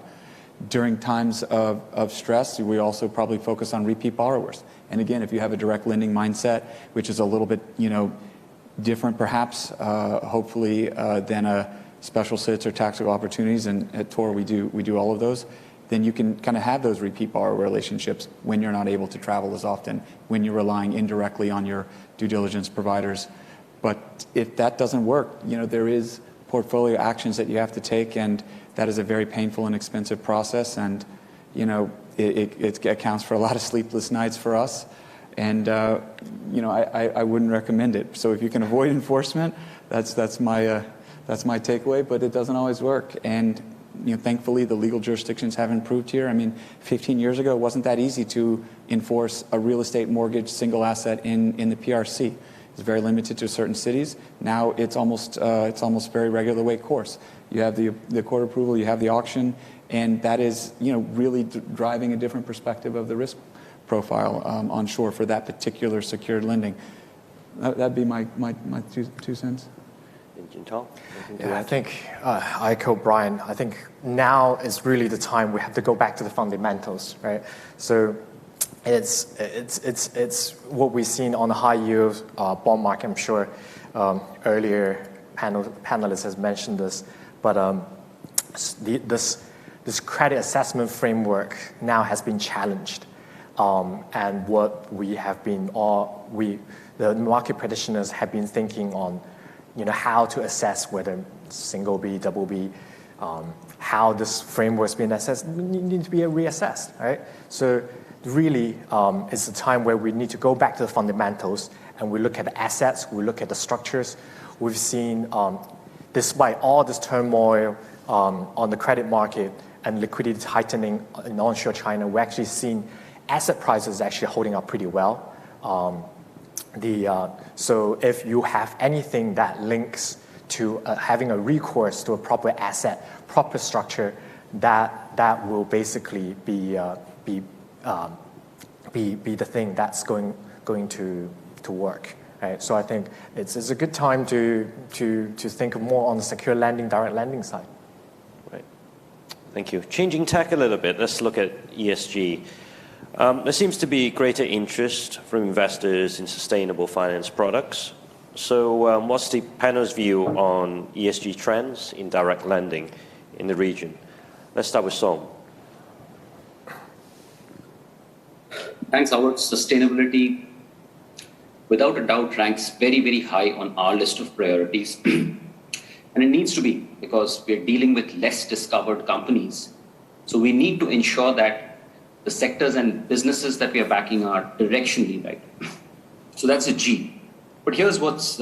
Speaker 6: During times of stress, we also probably focus on repeat borrowers. And again, if you have a direct lending mindset, which is a little bit different perhaps, hopefully than a special sits or tactical opportunities, and at Tor we do all of those, then you can kind of have those repeat borrower relationships when you're not able to travel as often, when you're relying indirectly on your due diligence providers. But if that doesn't work, there is portfolio actions that you have to take, and that is a very painful and expensive process, and it accounts for a lot of sleepless nights for us, and I wouldn't recommend it. So if you can avoid enforcement, that's my takeaway, but it doesn't always work. And thankfully, the legal jurisdictions have improved here. I mean, 15 years ago, it wasn't that easy to enforce a real estate mortgage single asset in the PRC. It's very limited to certain cities. Now it's almost very regular way course. You have the court approval, you have the auction, and that is really driving a different perspective of the risk profile onshore for that particular secured lending. That'd be my two cents.
Speaker 5: Yeah, I think I echo Brian. I think now is really the time we have to go back to the fundamentals, right? So it's what we've seen on the high yield bond market. I'm sure earlier panelists has mentioned this, but this credit assessment framework now has been challenged, and what we have been the market practitioners have been thinking on, how to assess whether single B, double B, how this framework has been assessed, need to be reassessed, right? So really, it's a time where we need to go back to the fundamentals and we look at the assets, we look at the structures. We've seen, despite all this turmoil on the credit market and liquidity tightening in onshore China, we're actually seeing asset prices actually holding up pretty well. So if you have anything that links to having a recourse to a proper asset, proper structure, that will basically be the thing that's going to work. Right? So I think it's a good time to think more on the secure lending, direct lending side.
Speaker 1: Right. Thank you. Changing tack a little bit, let's look at ESG. There seems to be greater interest from investors in sustainable finance products. So what's the panel's view on ESG trends in direct lending in the region? Let's start with Som.
Speaker 4: Thanks, Howard. Sustainability, without a doubt, ranks very, very high on our list of priorities. And it needs to be, because we're dealing with less discovered companies. So we need to ensure that the sectors and businesses that we are backing are directionally right. So that's a G. But here's what's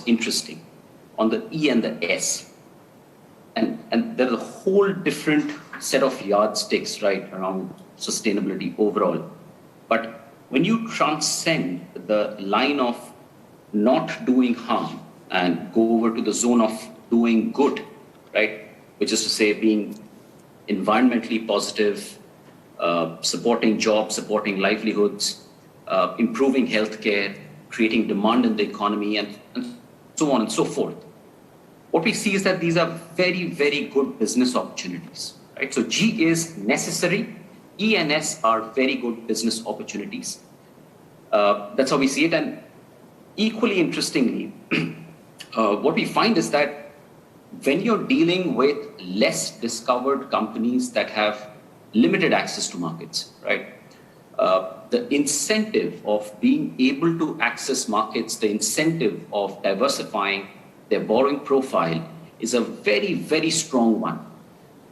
Speaker 4: interesting on the E and the S. And there's a whole different set of yardsticks, right, around sustainability overall. But when you transcend the line of not doing harm and go over to the zone of doing good, right, which is to say being environmentally positive, supporting jobs, supporting livelihoods, improving healthcare, creating demand in the economy, and so on and so forth. What we see is that these are very, very good business opportunities, right? So G is necessary, E and S are very good business opportunities. That's how we see it. And equally interestingly, what we find is that when you're dealing with less discovered companies that have limited access to markets, right? The incentive of being able to access markets, the incentive of diversifying their borrowing profile is a very, very strong one,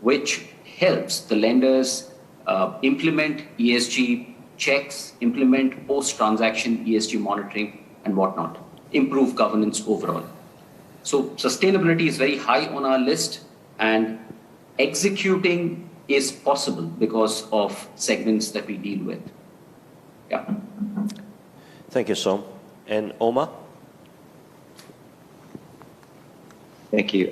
Speaker 4: which helps the lenders implement ESG checks, implement post-transaction ESG monitoring and whatnot, improve governance overall. So sustainability is very high on our list, and executing is possible because of segments that we deal with. Yeah.
Speaker 1: Thank you, Som. And Omar?
Speaker 3: Thank you.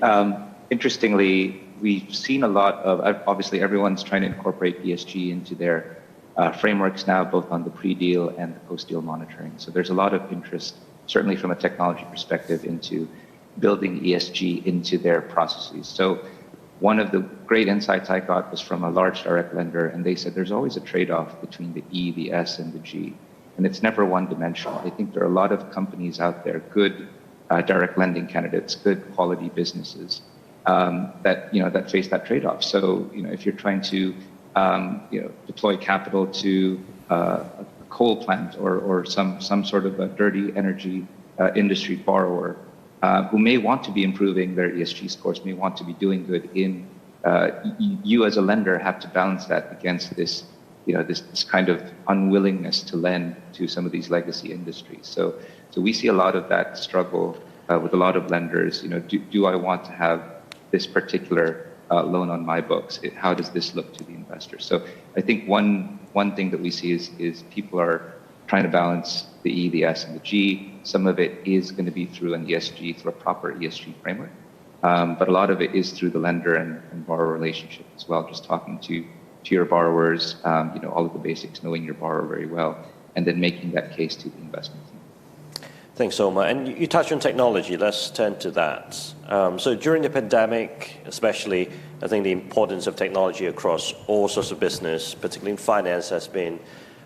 Speaker 3: Interestingly, we've seen a lot of, obviously everyone's trying to incorporate ESG into their frameworks now, both on the pre-deal and the post-deal monitoring. So there's a lot of interest, certainly from a technology perspective, into building ESG into their processes. So one of the great insights I got was from a large direct lender, and they said there's always a trade-off between the E, the S, and the G, and it's never one-dimensional. I think there are a lot of companies out there, good direct lending candidates, good quality businesses that face that trade-off. So if you're trying to deploy capital to a coal plant or some sort of a dirty energy industry borrower, who may want to be improving their ESG scores, may want to be doing good in, you as a lender have to balance that against this, this kind of unwillingness to lend to some of these legacy industries. So we see a lot of that struggle with a lot of lenders. Do I want to have this particular loan on my books? How does this look to the investor? So I think one thing that we see is people are trying to balance the E, the S, and the G. Some of it is going to be through an ESG, through a proper ESG framework. But a lot of it is through the lender and borrower relationship as well, just talking to your borrowers, all of the basics, knowing your borrower very well, and then making that case to the investment team.
Speaker 1: Thanks, Omar. And you touched on technology. Let's turn to that. So during the pandemic, especially, I think the importance of technology across all sorts of business, particularly in finance, has been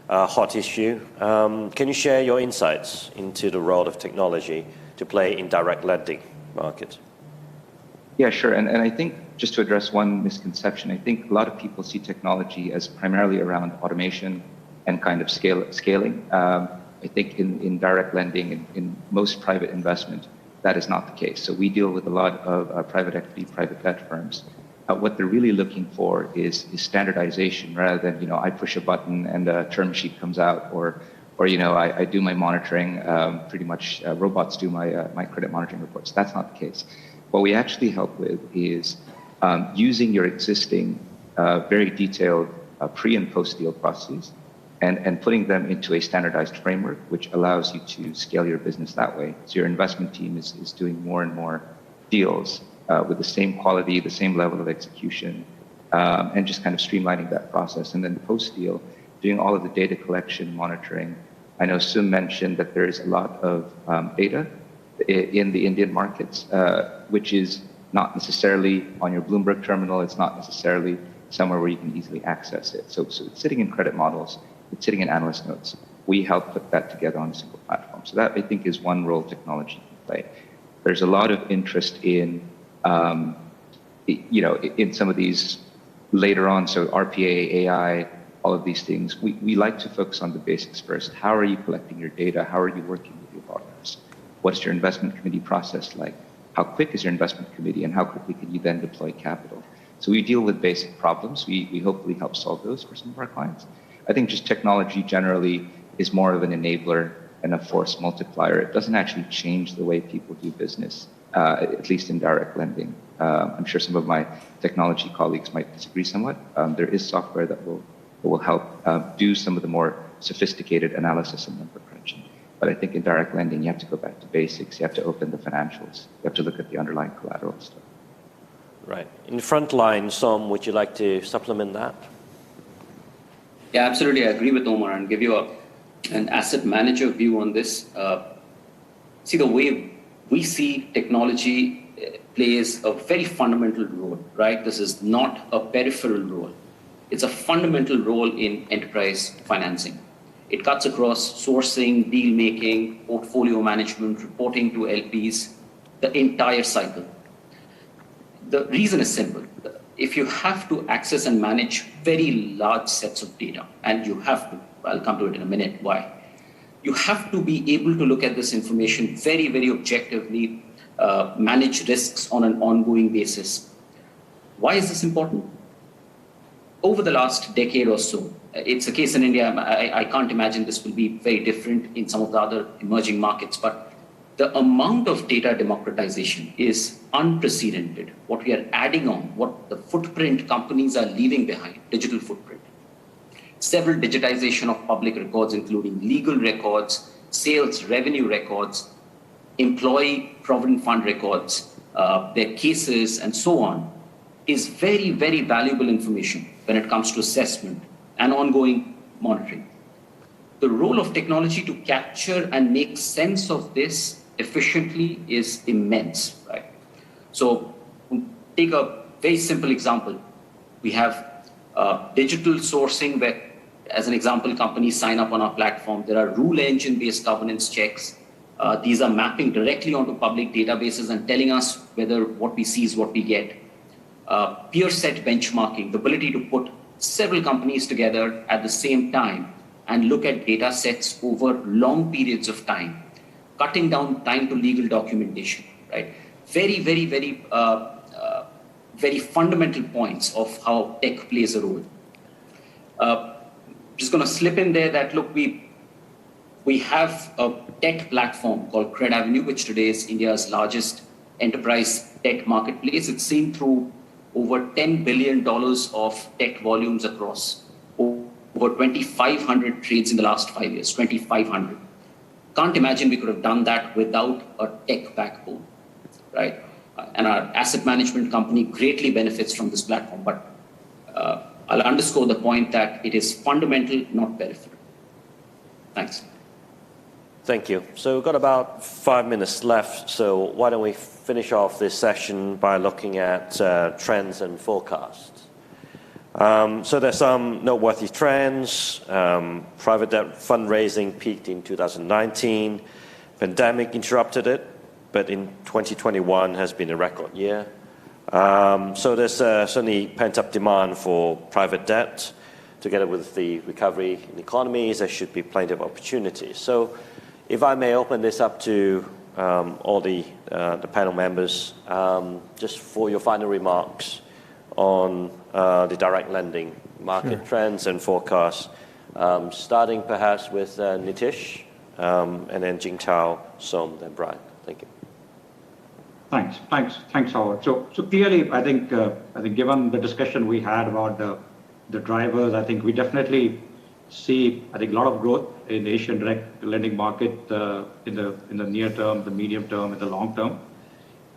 Speaker 1: a hot issue. Can you share your insights into the role of technology to play in direct lending markets?
Speaker 3: Yeah, sure. And I think just to address one misconception, I think a lot of people see technology as primarily around automation and kind of scaling. I think in direct lending, in most private investment, that is not the case. So we deal with a lot of private equity, private debt firms. What they're really looking for is standardization rather than, I push a button and a term sheet comes out, or I do my monitoring, pretty much robots do my credit monitoring reports. That's not the case. What we actually help with is using your existing very detailed pre and post deal processes and putting them into a standardized framework, which allows you to scale your business that way. So your investment team is doing more and more deals with the same quality, the same level of execution, and just kind of streamlining that process. And then post deal, doing all of the data collection, monitoring. I know Sum mentioned that there is a lot of data in the Indian markets, which is not necessarily on your Bloomberg terminal. It's not necessarily somewhere where you can easily access it. So it's sitting in credit models. It's sitting in analyst notes. We help put that together on a single platform. So that, I think, is one role technology can play. There's a lot of interest in, in some of these later on. So RPA, AI, all of these things. We like to focus on the basics first. How are you collecting your data? How are you working with your partners? What's your investment committee process like? How quick is your investment committee, and how quickly can you then deploy capital? So we deal with basic problems. We hopefully help solve those for some of our clients. I think just technology generally is more of an enabler and a force multiplier. It doesn't actually change the way people do business, at least in direct lending. I'm sure some of my technology colleagues might disagree somewhat. There is software that will help do some of the more sophisticated analysis and number crunching. But I think in direct lending, you have to go back to basics. You have to open the financials. You have to look at the underlying collateral stuff.
Speaker 1: Right. In the front line, Som, would you like to supplement that?
Speaker 4: Yeah, absolutely. I agree with Omar and give you an asset manager view on this. See, the way we see technology plays a very fundamental role, right? This is not a peripheral role. It's a fundamental role in enterprise financing. It cuts across sourcing, deal making, portfolio management, reporting to LPs, the entire cycle. The reason is simple. If you have to access and manage very large sets of data, and you have to, I'll come to it in a minute, why? You have to be able to look at this information very, very objectively, manage risks on an ongoing basis. Why is this important? Over the last decade or so, it's a case in India, I can't imagine this will be very different in some of the other emerging markets, but the amount of data democratization is unprecedented. What we are adding on, what the footprint companies are leaving behind, digital footprint. Several digitization of public records, including legal records, sales revenue records, employee provident fund records, their cases, and so on, is very, very valuable information when it comes to assessment and ongoing monitoring. The role of technology to capture and make sense of this efficiently is immense, right? So take a very simple example. We have digital sourcing where, as an example, companies sign up on our platform. There are rule engine-based governance checks. These are mapping directly onto public databases and telling us whether what we see is what we get. Peer set benchmarking, the ability to put several companies together at the same time and look at data sets over long periods of time, cutting down time to legal documentation, right? Very, very, very, very fundamental points of how tech plays a role. Just going to slip in there that, look, we have a tech platform called Cred Avenue, which today is India's largest enterprise debt marketplace. It's seen through over $10 billion of debt volumes across over 2,500 trades in the last 5 years, 2,500. Can't imagine we could have done that without a tech backbone, right? And our asset management company greatly benefits from this platform, but I'll underscore the point that it is fundamental, not peripheral. Thanks.
Speaker 1: Thank you. So we've got about 5 minutes left, so why don't we finish off this session by looking at trends and forecasts. So there's some noteworthy trends. Private debt fundraising peaked in 2019. Pandemic interrupted it, but in 2021 has been a record year. So there's certainly pent-up demand for private debt. Together with the recovery in economies, there should be plenty of opportunities. So if I may open this up to all the panel members, just for your final remarks on the direct lending market trends and forecasts, starting perhaps with Nitish, and then Jingtao, Som, then Brian. Thank you.
Speaker 2: Thanks, Howard. So clearly, I think given the discussion we had about the drivers, I think we definitely see, I think, a lot of growth in the Asian direct lending market in the near term, the medium term, and the long term.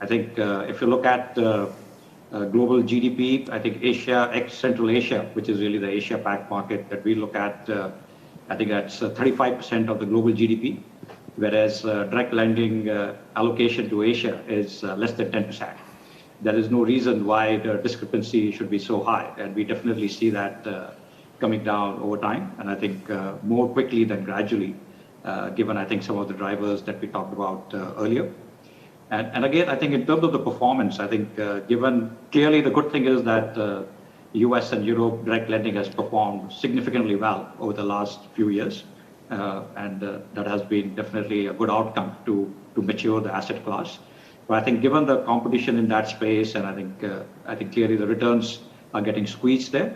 Speaker 2: I think if you look at global GDP, I think Asia, ex-Central Asia, which is really the Asia-Pac market that we look at, I think that's 35% of the global GDP, whereas direct lending allocation to Asia is less than 10%. There is no reason why the discrepancy should be so high, and we definitely see that coming down over time, and I think more quickly than gradually, given, I think, some of the drivers that we talked about earlier. And again, I think in terms of the performance, I think given clearly the good thing is that US and Europe direct lending has performed significantly well over the last few years, and that has been definitely a good outcome to mature the asset class. But I think given the competition in that space, and I think clearly the returns are getting squeezed there.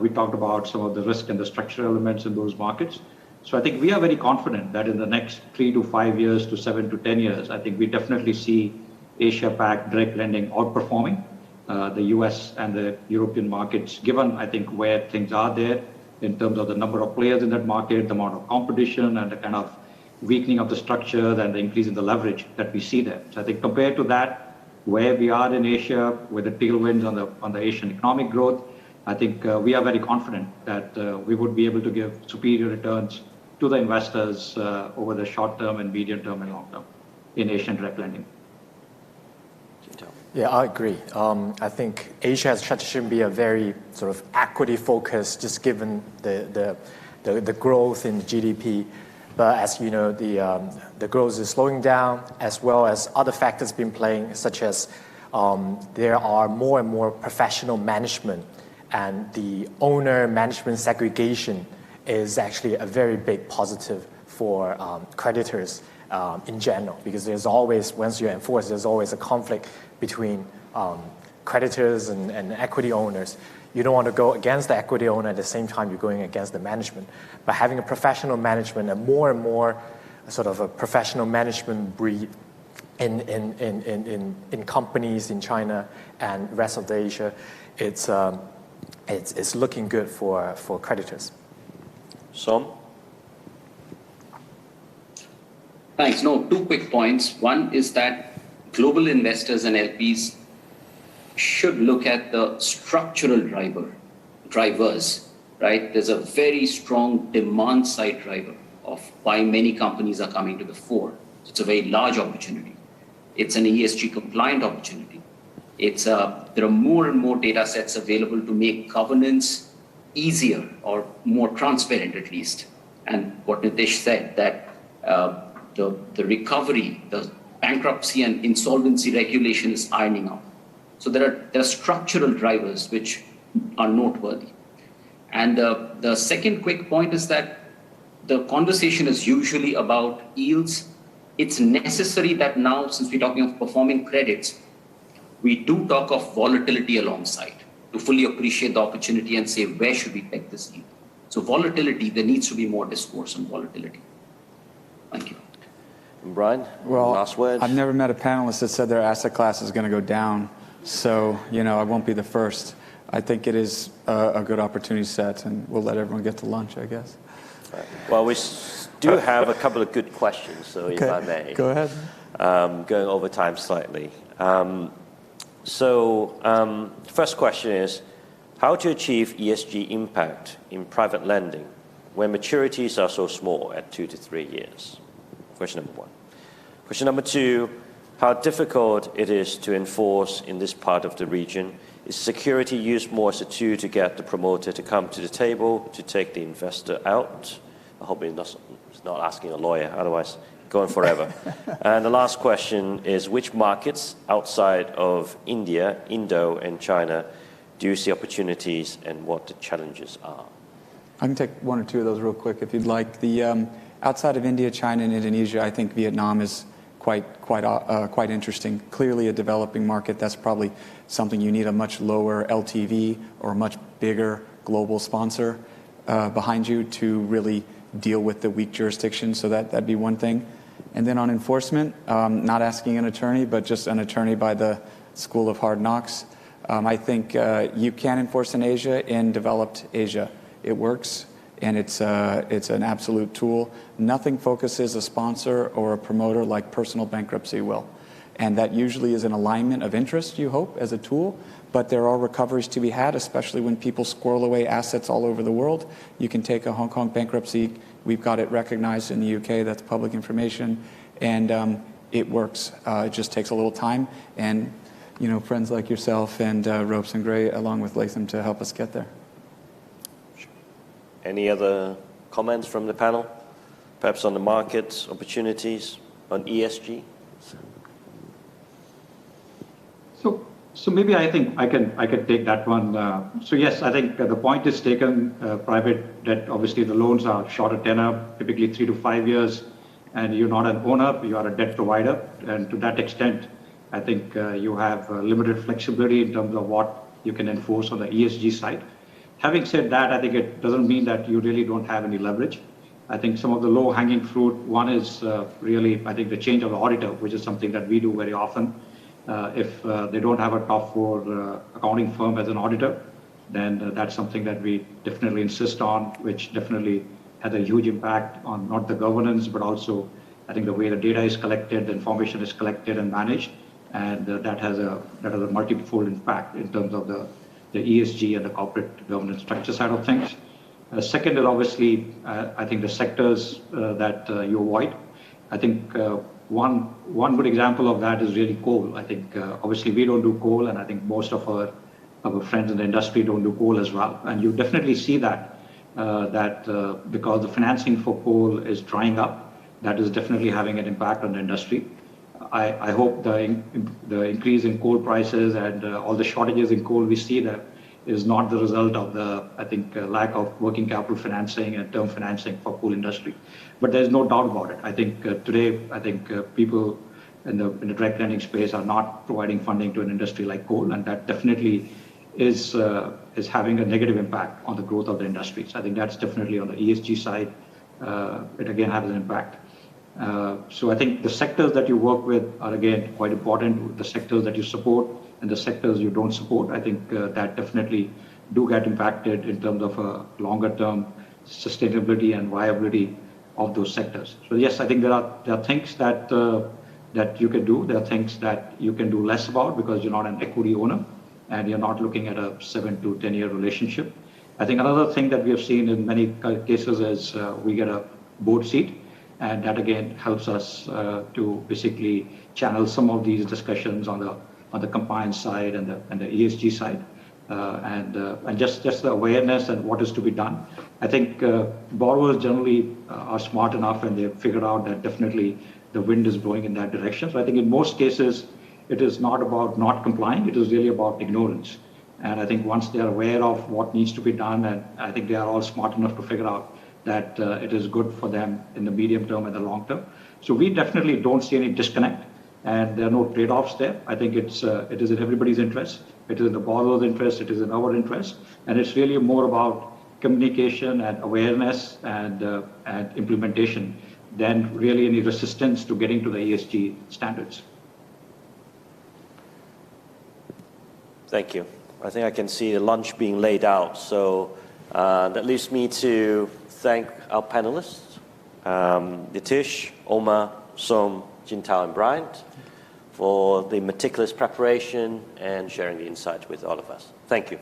Speaker 2: We talked about some of the risk and the structural elements in those markets. So I think we are very confident that in the next 3 to 5 years to 7 to 10 years, I think we definitely see Asia-Pac direct lending outperforming the US and the European markets, given, I think, where things are there in terms of the number of players in that market, the amount of competition, and the kind of weakening of the structure and the increase in the leverage that we see there. So I think compared to that, where we are in Asia, with the tailwinds on the Asian economic growth, I think we are very confident that we would be able to give superior returns to the investors over the short term and medium term and long term in Asian direct lending.
Speaker 5: Yeah, I agree. I think Asia has traditionally been a very sort of equity focused, just given the growth in GDP. But as you know, the growth is slowing down, as well as other factors been playing, such as there are more and more professional management, and the owner management segregation is actually a very big positive for creditors in general, because there's always, once you enforce, there's always a conflict between creditors and equity owners. You don't want to go against the equity owner at the same time you're going against the management. But having a professional management and more sort of a professional management breed in companies in China and rest of Asia, it's looking good for creditors.
Speaker 1: Som?
Speaker 4: Thanks. No, 2 quick points. One is that global investors and LPs should look at the structural drivers, right? There's a very strong demand side driver of why many companies are coming to the fore. So it's a very large opportunity. It's an ESG compliant opportunity. There are more and more data sets available to make governance easier or more transparent at least. And what Nitish said, that the recovery, the bankruptcy and insolvency regulation is ironing out. So there are structural drivers which are noteworthy. And the second quick point is that the conversation is usually about yields. It's necessary that now, since we're talking of performing credits, we do talk of volatility alongside to fully appreciate the opportunity and say, where should we peg this yield? So volatility, there needs to be more discourse on volatility. Thank you.
Speaker 1: And Brian,
Speaker 6: Well,
Speaker 1: last word?
Speaker 6: I've never met a panelist that said their asset class is going to go down. So, I won't be the first. I think it is a good opportunity set, and we'll let everyone get to lunch, I guess.
Speaker 1: Well, we do have a couple of good questions, so if I may.
Speaker 6: Go ahead.
Speaker 1: Going over time slightly. First question is, how to achieve ESG impact in private lending when maturities are so small at 2 to 3 years? Question number one. Question number two, how difficult it is to enforce in this part of the region. Is security used more as a tool to get the promoter to come to the table to take the investor out? I hope it's not asking a lawyer, otherwise going forever. And the last question is, which markets outside of India, Indo, and China do you see opportunities and what the challenges are?
Speaker 6: I can take one or two of those real quick if you'd like. The outside of India, China, and Indonesia, I think Vietnam is quite interesting. Clearly a developing market. That's probably something you need a much lower LTV or a much bigger global sponsor behind you to really deal with the weak jurisdiction. So that'd be one thing. And then on enforcement, not asking an attorney, but just an attorney by the School of Hard Knocks. I think you can enforce in Asia, in developed Asia. It works, and it's an absolute tool. Nothing focuses a sponsor or a promoter like personal bankruptcy will. And that usually is an alignment of interest, you hope, as a tool. But there are recoveries to be had, especially when people squirrel away assets all over the world. You can take a Hong Kong bankruptcy. We've got it recognized in the UK. That's public information. And it works. It just takes a little time. And, friends like yourself and Ropes and Gray, along with Latham, to help us get there.
Speaker 1: Any other comments from the panel? Perhaps on the markets, opportunities, on ESG?
Speaker 2: So maybe I think I can take that one. So yes, I think the point is taken. Private debt, obviously the loans are shorter tenor, typically 3 to 5 years, and you're not an owner, you are a debt provider. And to that extent, I think you have limited flexibility in terms of what you can enforce on the ESG side. Having said that, I think it doesn't mean that you really don't have any leverage. I think some of the low-hanging fruit, one is really, I think, the change of the auditor, which is something that we do very often. If they don't have a top 4 accounting firm as an auditor, then that's something that we definitely insist on, which definitely has a huge impact on not the governance, but also I think the way the data is collected, the information is collected and managed, and that has a multifold impact in terms of the ESG and the corporate governance structure side of things. Second is obviously, I think the sectors that you avoid. I think one good example of that is really coal. I think obviously we don't do coal, and I think most of our friends in the industry don't do coal as well. And you definitely see that because the financing for coal is drying up, that is definitely having an impact on the industry. I hope the increase in coal prices and all the shortages in coal we see that is not the result of the lack of working capital financing and term financing for coal industry. But there's no doubt about it. I think today, people in the direct lending space are not providing funding to an industry like coal, and that definitely is having a negative impact on the growth of the industry. So I think that's definitely on the ESG side. It again has an impact. So I think the sectors that you work with are again quite important. The sectors that you support and the sectors you don't support, I think that definitely do get impacted in terms of longer term sustainability and viability of those sectors. So yes, I think there are things that you can do. There are things that you can do less about because you're not an equity owner and you're not looking at a 7 to 10 year relationship. I think another thing that we have seen in many cases is we get a board seat. And that again helps us to basically channel some of these discussions on the compliance side and the ESG side, and just the awareness and what is to be done. I think borrowers generally are smart enough and they figured out that definitely the wind is blowing in that direction. So I think in most cases it is not about not complying; it is really about ignorance. And I think once they are aware of what needs to be done, and I think they are all smart enough to figure out that it is good for them in the medium term and the long term. So we definitely don't see any disconnect, and there are no trade-offs there. I think it is in everybody's interest. It is in the borrower's interest. It is in our interest, and it's really more about communication and awareness and implementation than really any resistance to getting to the ESG standards.
Speaker 1: Thank you. I think I can see the lunch being laid out. So that leaves me to thank our panelists, Nitish, Omar, Som, Jintao, and Bryant, for the meticulous preparation and sharing the insights with all of us. Thank you.